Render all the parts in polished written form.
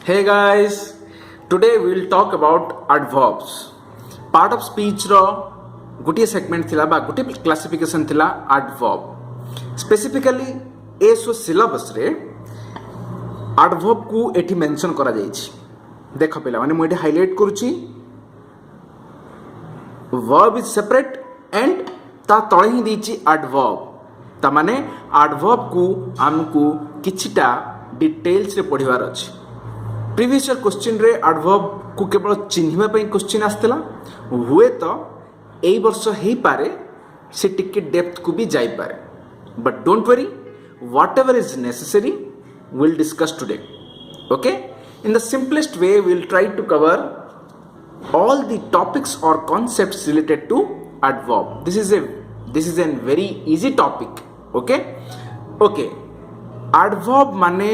Hey guys, today we will talk about adverbs. Part of speech रो गोटे segment थिला बा गोटे क्लासिफिकेशन थिला adverb. Specifically ए सो सिलेबस रे adverb को एठी मेंशन करा जाइछि. देखो पिला माने मु एठी highlight करूछि. Verb is separate and ता तळे ही दिछि adverb. ता माने adverb को हमकु किछिटा डिटेल्स रे पढिवार अछि. प्रीवियस ईयर क्वेश्चन रे एडवर्ब को केवल चिन्हिबा पई क्वेश्चन आस्तेला हुए तो एई वर्ष हेई पारे से टिके डेप्थ को भी जाई पारे but don't worry whatever is necessary will discuss today okay in the simplest way we will try to cover all the topics or concepts related to adverb. This is a very easy topic. Okay adverb माने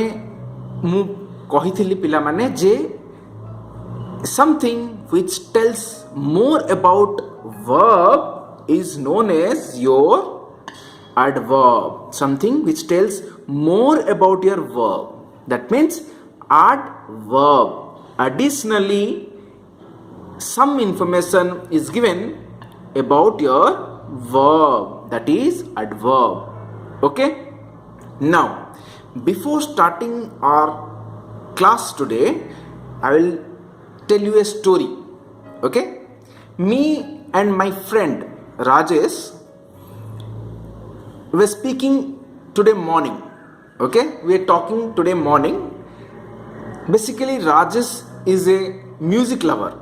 मु कहिथिली पिला माने जे something which tells more about verb is known as your adverb. Something which tells more about your verb, that means adverb. Additionally, some information is given about your verb, that is adverb. Okay, now before starting our class today I will tell you a story. Okay, me and my friend Rajesh were speaking today morning. Okay, we are talking today morning. Basically Rajesh is a music lover.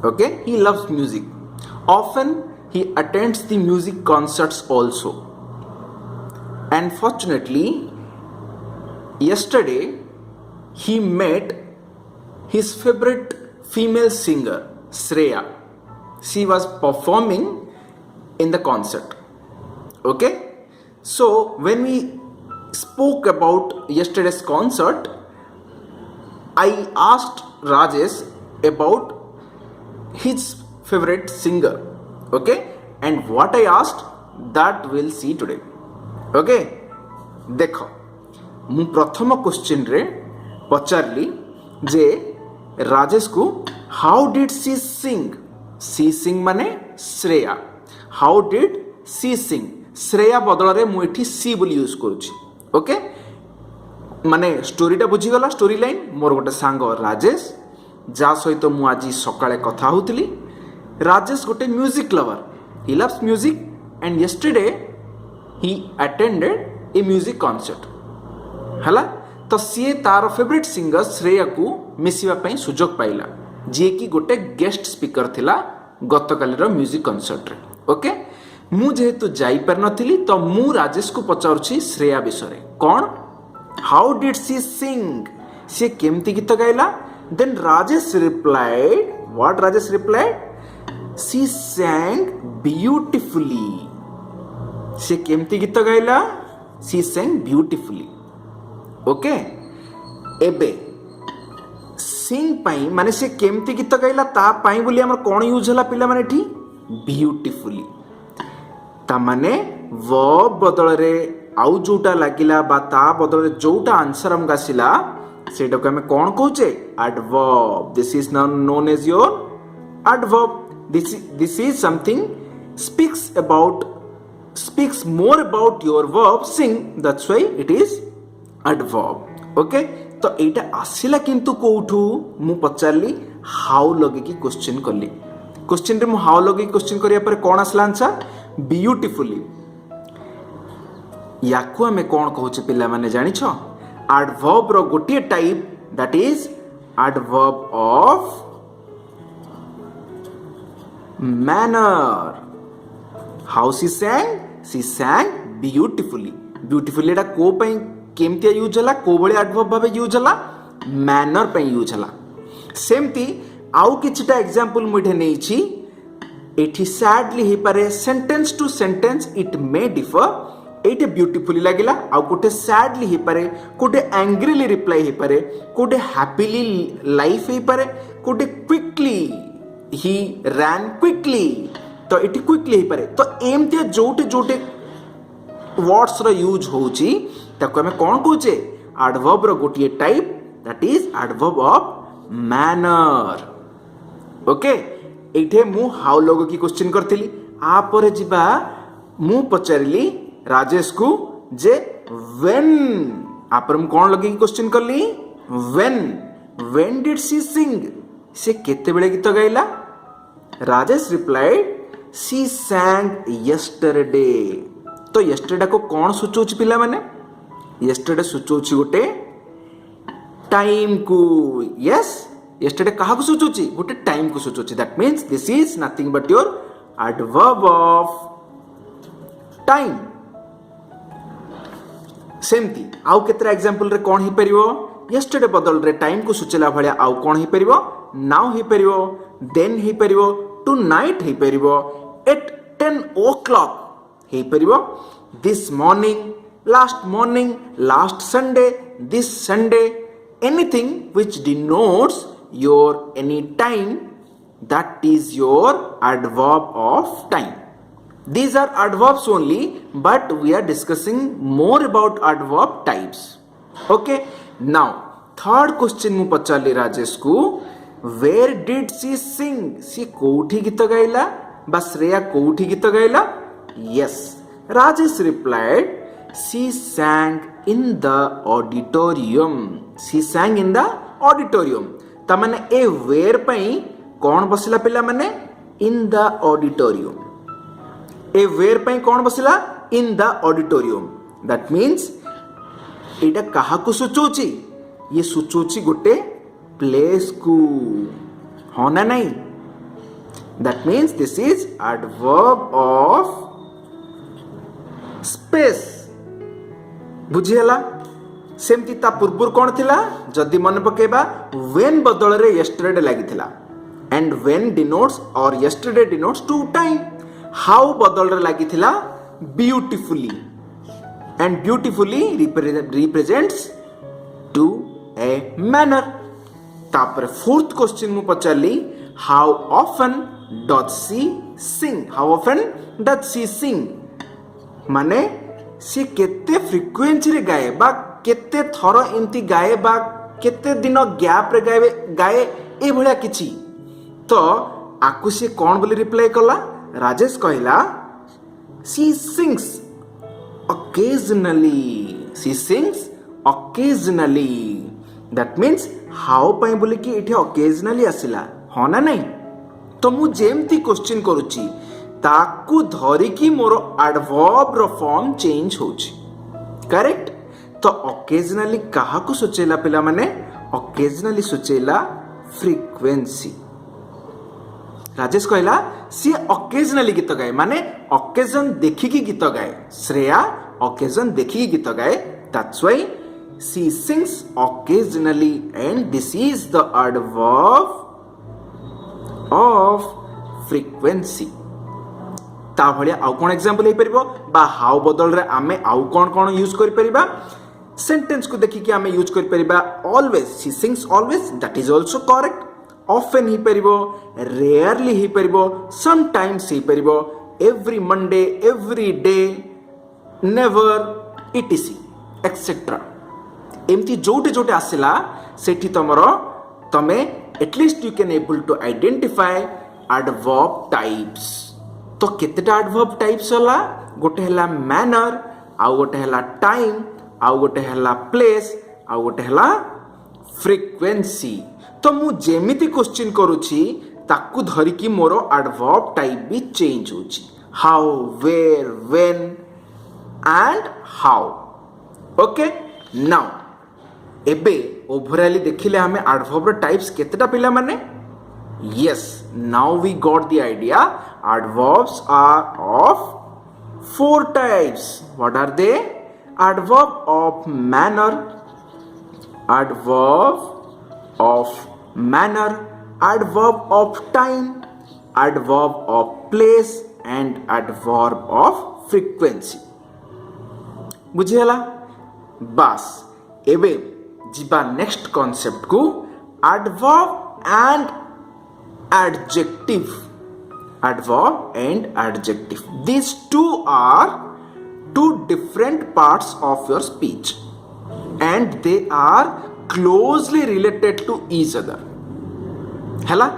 Okay, he loves music. Often he attends the music concerts also. And fortunately yesterday he met his favorite female singer Shreya. She was performing in the concert. Okay, so when we spoke about yesterday's concert, I asked Rajesh about his favorite singer. Okay, and what I asked that we'll see today. Okay, देखो मु प्रथम question रे पचारली जे राजेश को how did सी सिंग माने Shreya. How did सी सिंग श्रेया बदल रे मु एठी सी बोली यूज करूची. ओके माने स्टोरीटा बुझी गला. स्टोरी लाइन मोर गोटे सांग राजेश जा सहित मु आज सकाळे कथा होतली. राजेश गोटे music lover. He loves music and yesterday he attended A music concert हला. तो सी तार फेवरेट सिंगर श्रेया को मिसिबा सुजोग पाइला जी कि गोटे गेस्ट स्पीकर थिला गतकालीर म्यूजिक कॉन्सर्ट रे. ओके मु जेहेतु जाई पार नथिली तो मु राजेश को पचारुछि श्रेया विषय कौन हाउ डिड सी सिंग सी केमती गीत गाइला. Then Rajesh replied what Rajesh replied she sang beautifully. सी केमती गीत गाइला सी sang ब्यूटीफुली. ओके एबे सिंग पाई माने से केमती गीत गाइला ता पाई बोली हमर कोन यूज हला पिला माने एठी ब्यूटीफुली. ता माने वर्ब बदल रे आउ जोटा लागिला बा ता बदल रे जोटा आंसर हम गासिला सेटा को हमें कोन कहूचे adverb. This is known as your adverb. This is something speaks more about your verb sing, that's why it is adverb. Okay, तो एटा आसिला किंतु कोठू मु पचारली हाउ लगे की क्वेश्चन करली. क्वेश्चन रे मु हाउ लगे क्वेश्चन करिया पर कोन आसला आंसर ब्यूटीफुली. याकू हमें कोन कहूचे पिला माने जानि छ एडवर्ब रो गोटे type that is adverb of manner. How she sang beautifully. Beautifully एटा को पई केमती यूज हला को बळे एडवर्ब भाबे यूज हला मैनर पई यूज हला. सेमती आउ किछटा एग्जांपल मुठे नै छी. एठी सैडली हे पारे sentence to sentence it may differ. एटे ब्यूटीफुली लागिला आउ कोटे सैडली हे पारे कोटे एंग्रीली रिप्लाई हे पारे कोटे हैप्पीली लाइफ हे पारे कोटे क्विकली ही रैन क्विकली. तो इट क्विकली हे पारे. तो एमते जोटे जोटे वर्ड्स रो यूज होची ताको हमें कोन कहूचे एडवर्ब रो गोटे type that is adverb of manner. Okay एठे मु हाउ लोगो की क्वेश्चन करथिली आ परे जिबा मु पचारिली राजेश को जे when आप मु कोन लगे क्वेश्चन करली when did she sing से केते बेले गीत गाइला Rajesh replied she sang yesterday तो yesterday को कौन सूचौछि पिला माने yesterday सूचौछि गोटे टाइम को yes yesterday कहा को सूचौछि गोटे टाइम को सूचौछि that means this is nothing but your adverb of time सेमती आउ केतरा एग्जांपल रे कोन ही परिबो yesterday बदल रे टाइम को सूचला भलिया आउ कोन ही परिबो now he परिबो then he परिबो tonight he परिबो at 10 o'clock he परिबो this morning last Sunday this Sunday anything which denotes your any time that is your adverb of time. These are adverbs only but we are discussing more about adverb types. Okay, now third question mu pacharli Rajesh ku where did she sing she कोठी गीत गाइला बा श्रेया कोठी गीत गाइला yes Rajesh replied she sang in the auditorium she sang in the auditorium ता माने ए where पई कौन बसिला पिला माने in the auditorium A where पई कौन बसिला in the auditorium that means एटा कहा को सूचौछि ये सूचौछि गोटे प्लेस को हो ना नहीं that means this is adverb of space बुझियला सेमती ता पूर्वर कोन थिला जदी मन पकेबा when बदल रे yesterday लागिथिला and when denotes or yesterday denotes to time how बदल रे लागिथिला beautifully and beautifully represents to a manner तापर फोर्थ क्वेश्चन मु पचारली how often does she sing how often does she sing माने सी केते फ्रीक्वेंसी रे गाए बा केते थर एमती गाए बा केते दिन गैप रे गाए ए भलिया किछि तो आकु से कोन बोली रिप्लाई कला राजेश कहला she sings occasionally that means how पई बोली कि एठी occasionally आसिला हो ना नहीं तो मु जेमती क्वेश्चन करूची ताकू धरी की मोर एडवर्ब रो फॉर्म चेंज होची करेक्ट तो occasionally कहा को सोचेला पिला माने occasionally सोचेला फ्रीक्वेंसी राजेश कहला सी occasionally गीत गाए माने occasion देखि की गीत गाए श्रेया occasion देखि की गीत गाए that's why she sings occasionally and this is the adverb of frequency ता भलिया आउ कोन एग्जांपल हे परिबो बा हाउ बदल रे आमे आउ कोन कोन यूज करि परिबा सेंटेंस को देखि कि आमे यूज करि परिबा always she sings always that is also correct often ही परिबो रेयरली ही परिबो समटाइम्स ही परिबो every Monday every day never ETC etcetera एमती जोटे जोटे आसिला सेठी तमरो तमे at least you can able to identify adverb types तो केतेटा एडवर्ब टाइप्स होला गोटे हला मैनर आउ गोटे हला टाइम आउ गोटे हला प्लेस आउ गोटे हला फ्रीक्वेंसी तो मु जेमिति क्वेश्चन करूची ताकू धरि की मोर एडवर्ब टाइप भी चेंज होची how where when and how okay now एबे ओवरऑली देखिले हमें एडवर्ब टाइप्स केतेटा पिला माने yes now we got the idea adverbs are of 4 types what are they adverb of manner adverb of time adverb of place and adverb of frequency बुझियला बस एबे जिबा next concept को adverb and adjective these two are two different parts of your speech and they are closely related to each other हैला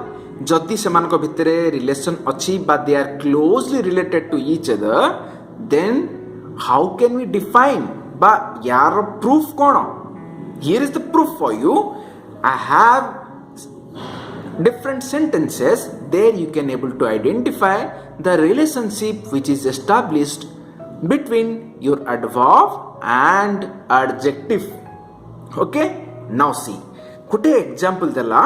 जदि सेमानक भितरे relation अच्छी बा they are closely related to each other then how can we define बा यार proof कौन here is the proof for you I have different sentences there you can able to identify the relationship which is established between your adverb and adjective okay now see गोटे example देला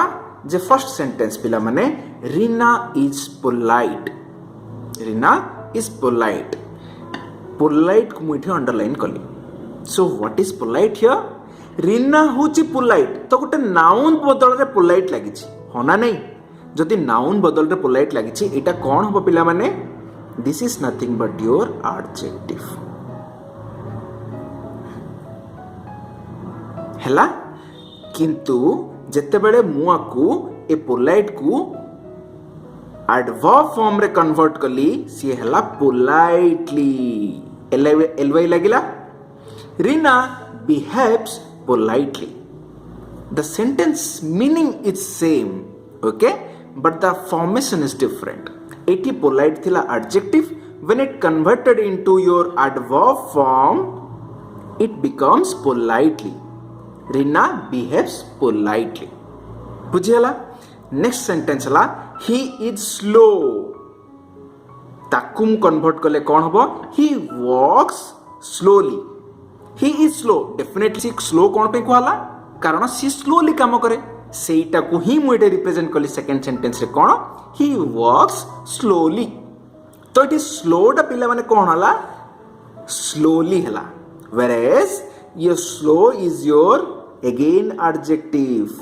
जे first sentence पिला माने Reena is polite polite को मुझे underline कली so what is polite here Reena होची polite तो गोटे नाउन बदल रे पोलाइट लागी होना नहीं जदि नाउन बदल रे पोलाइट लागी एटा कौन हम पिला माने this is nothing but your adjective हैला किंतु जेते बेले मुआ को ए पोलाइट को एडवर्ब फॉर्म रे कन्वर्ट कली सी हैला पोलाइटली एलवाई लागिला Reena behaves politely the sentence meaning is same okay but the formation is different eti polite thila adjective when it converted into your adverb form it becomes politely Rina behaves politely बुझियला next sentence ला he is slow ताकुम convert कले कौन हबो he walks slowly he is slow definitely slow कौन पे कहला कारण सी स्लोली काम करे सेटा को ही मुझे रिप्रेजेंट कली सेकंड सेंटेंस रे कोन ही वर्क्स स्लोली तो इट इज स्लोड पिला माने कोन हला स्लोली हला whereas your slow is your again adjective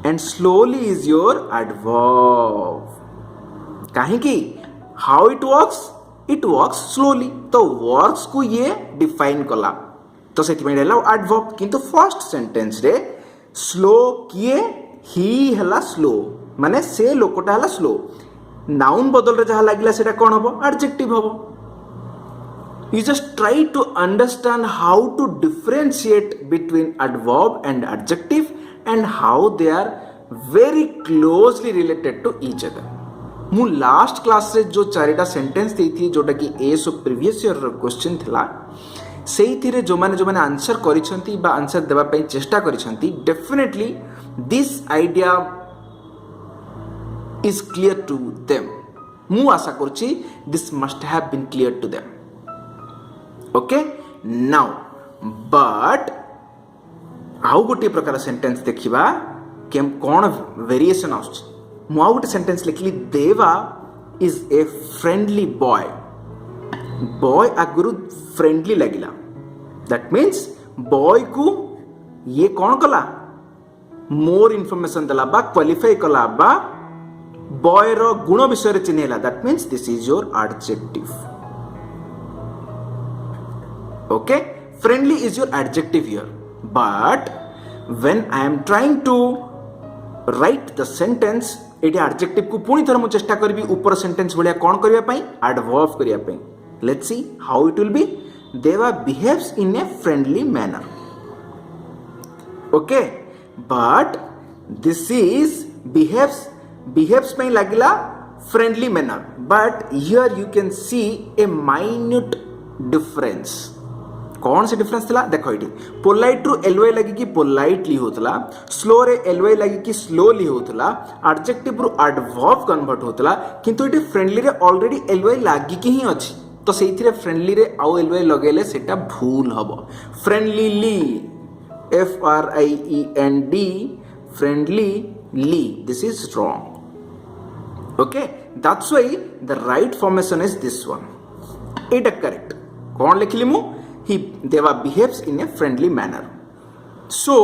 and slowly is your adverb काहे की how it works slowly तो works को ये डिफाइन कला तो से एडवर्ब किंतु फर्स्ट सेंटेंस रे स्लो किए ही हला स्लो माने से लोकटा हला स्लो नाउन बदल रे जहा लागिला सेटा कोन हबो एडजेक्टिव हबो you just try to understand how to differentiate between adverb and adjective and how they are very closely related to each other मु लास्ट क्लास रे जो चारिटा सेंटेंस देथि जोटा कि एस ऑफ प्रीवियस ईयर रो क्वेश्चन थिला सेइथिरे जो माने आंसर करिसंती बा आंसर देबा पई चेष्टा करिसंती definitely this idea is clear to them मु आशा करछि this must have been clear to them okay now but आउ गोटे प्रकार सेंटेंस देखिबा केम कोन वेरिएशन आउछ मु आउ गोटे सेंटेंस लिखली देवा इज ए फ्रेंडली बॉय आगुरु फ्रेंडली लगिला दैट मीन्स बॉय को ये कौन कला मोर इनफॉरमेशन दला बा क्वालिफाई कला बा बॉय रो गुण विषय रे चिन्हला that means this is your adjective okay friendly is your adjective here but when I am trying to write the sentence एटी एडजेक्टिव को पुनी थर मु चेष्टा करबी ऊपर सेंटेंस भलिया कौन करिया पई एडवर्ब करिया पई let's see how it will be deva behaves in a friendly manner okay but this is behaves mein lagila friendly manner but here you can see a minute difference कौन से difference थिला देखो इटी polite रु एलवाई लगी कि politely होतला slow रे एलवाई लगी कि स्लोली होतला एडजेक्टिव रु एडवर्ब कन्वर्ट होतला किंतु इटी फ्रेंडली रे ऑलरेडी एलवाई लगी कि ही अछि तो से फ्रेंडली रे आउ एलवाई लगेले सेटा भूल हबो friendly FRIEND friendly this is wrong okay that's why the right formation is this one it is correct कौन लिखली मु Deva behaves in a friendly manner so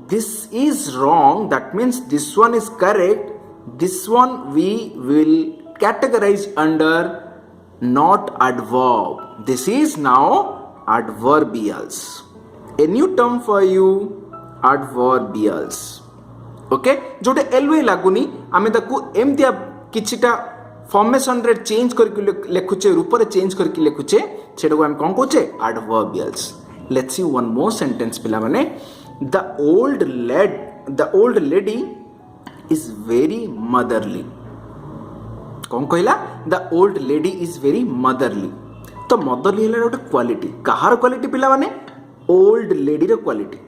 this is wrong that means this one is correct this one we will categorize under not adverb this is now adverbials a new term for you adverbials okay जोटे एलवे लागुनी आमे ताकू एमतिया किछिटा formation रे change करके लेखुचे रूप रे change करके लेखुचे सेटा को हम कोन कहूचे adverbials Let's see one more sentence पिला माने the old lady is very motherly. कौन कहला? The old lady is very motherly. तो motherly है गोटे क्वालिटी. कहार क्वालिटी पिला माने? ओल्ड लेडी रो क्वालिटी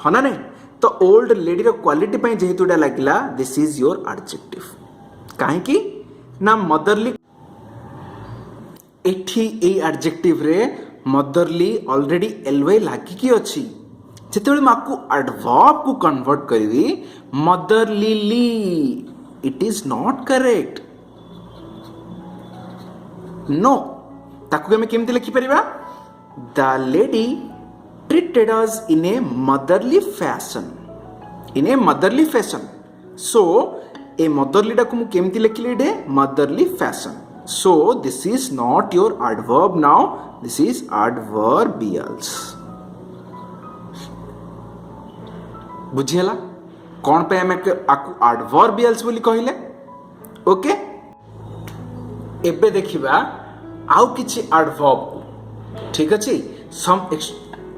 हाँ ना नहीं. तो ओल्ड लेडी रो क्वालिटी पे जेहेतु एटा लागिला दिस इज योर एडजेक्टिव. काहेकि ना मदरली एठी ए एडजेक्टिव रे मदरली ऑलरेडी एलवाई लागिकी अछि. जेतेबेले माकू एडवर्ब को कन्वर्ट करबी motherlyly it is not correct. No ताकू हमें केमती लिखि परिबा? The lady treated us in a motherly fashion. In a motherly fashion. So a motherly डाकू मु केमती लिखिले day motherly fashion. So this is not your adverb now. This is adverbials. बुझियला कौन पे हमें आकु adverbials बोली कहिले. ओके एबे देखिबा आउ किछि adverb को. ठीक अछि. Some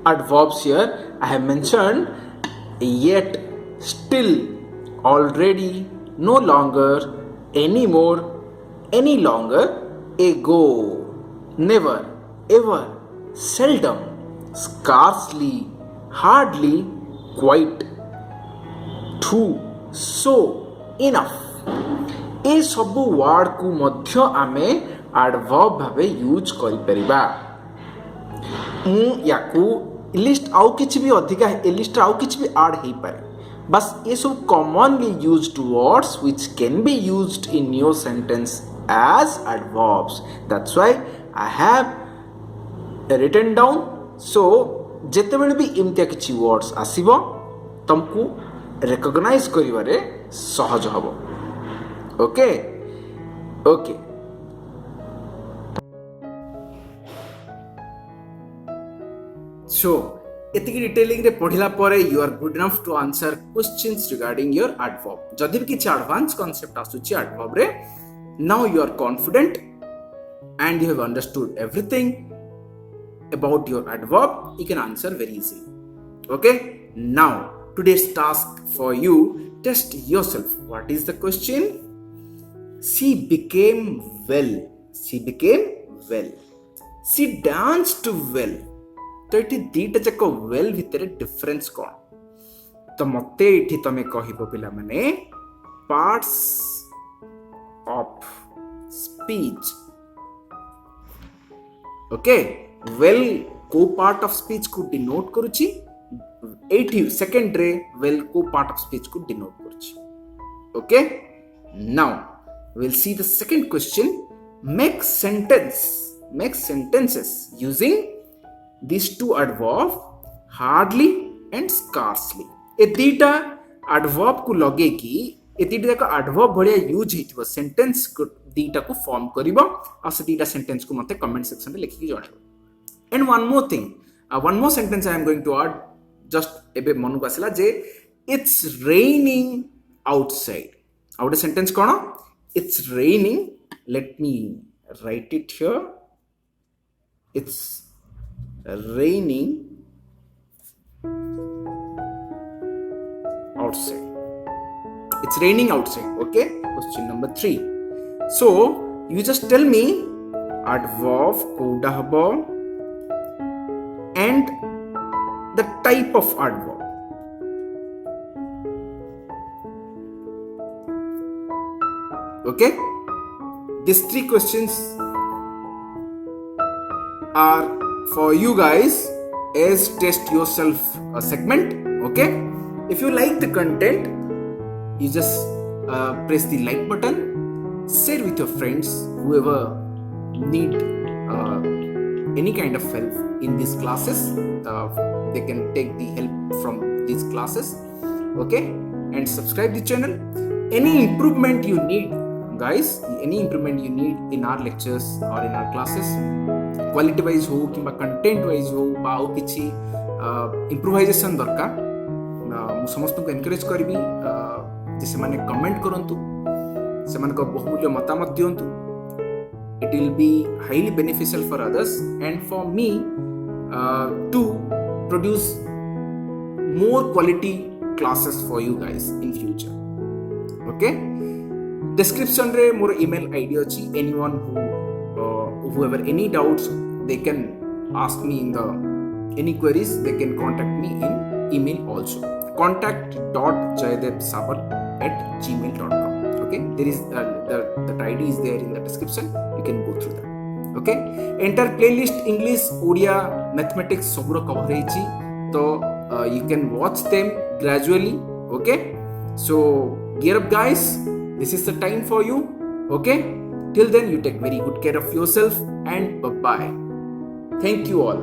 adverbs here I have mentioned: yet, still, already, no longer, anymore, any longer, ago, never, ever, seldom, scarcely, hardly, quite, too, so, enough. ए सबु वर्ड को मध्य आमे एडवर्ब भावे यूज करि परिबा. याकू लिस्ट आउ किछि भी अधिका ए लिस्ट आउ किछि भी ऐड हेई पारे. बस ये सब commonly used words which can be used in your sentence as adverbs. That's why I have written down. So जेतेबेले भी इमतिया किछि वर्ड्स आसीबो तुमको रिकॉग्नाइज करिवारे सहज हबो. ओके ओके So, एतिकी डिटेलिंग रे पढ़िला परे you are good enough to answer questions regarding your adverb. जदि भी किछि एडवांस कांसेप्ट आसुछि adverb रे, now you are confident and you have understood everything about your adverb. You can answer very easily. Okay? Now, today's task for you, test yourself. What is the question? She became well. She became well. She danced well. तो ये दीटा जाक well भितर difference कौन? तो मते ये तमें कहबो पिला माने parts of speech. Okay well को पार्ट ऑफ स्पीच को डिनोट करूची. एठी सेकंड रे वेल को पार्ट ऑफ स्पीच को डिनोट करूची. Okay now we'll see the second question. Make sentences using these two adverb hardly and scarcely. ए दीटा adverb को लगे कि ए दीटा का adverb बढ़िया यूज हितबो सेंटेंस को दीटा को फॉर्म करिवो आ से दीटा सेंटेंस को मते कमेंट सेक्शन रे लिखि जणाइबो. And one more thing, one more sentence I am going to add. Just एबे मन को आसला जे इट्स रेनिंग आउटसाइड. आ गोटे सेंटेंस कोन? It's raining. Let me write it here. It's raining outside. It's raining outside. Okay. Question number 3. So you just tell me adverb koda habo and the type of adverb. Okay. These 3 questions are for you guys as test yourself segment. Okay, if you like the content, you just press the like button, share with your friends, whoever need any kind of help in these classes. They can take the help from these classes. Okay, and subscribe the channel. Any improvement you need, guys, any improvement you need in our lectures or in our classes, quality wise हो कि content wise हो बा किसी improvisation दरकार, मु समस्त को encourage करबी जे से माने कमेंट करंतु, से माने को बहुमूल्य मतामत दियंतु. It will be highly beneficial for others and for me to produce more quality classes for you guys in future. Okay, description re more email id achi. Anyone whoever any doubts, they can ask me in the any queries, they can contact me in email also. contact.jayadevsabal@gmail.com. Okay, there is that id is there in the description, you can go through that. Okay, enter playlist English, Odia, mathematics सबुरा cover ହେଇଛି, तो you can watch them gradually. Okay, so gear up guys, this is the time for you. Okay, till then you take very good care of yourself and bye bye. Thank you all.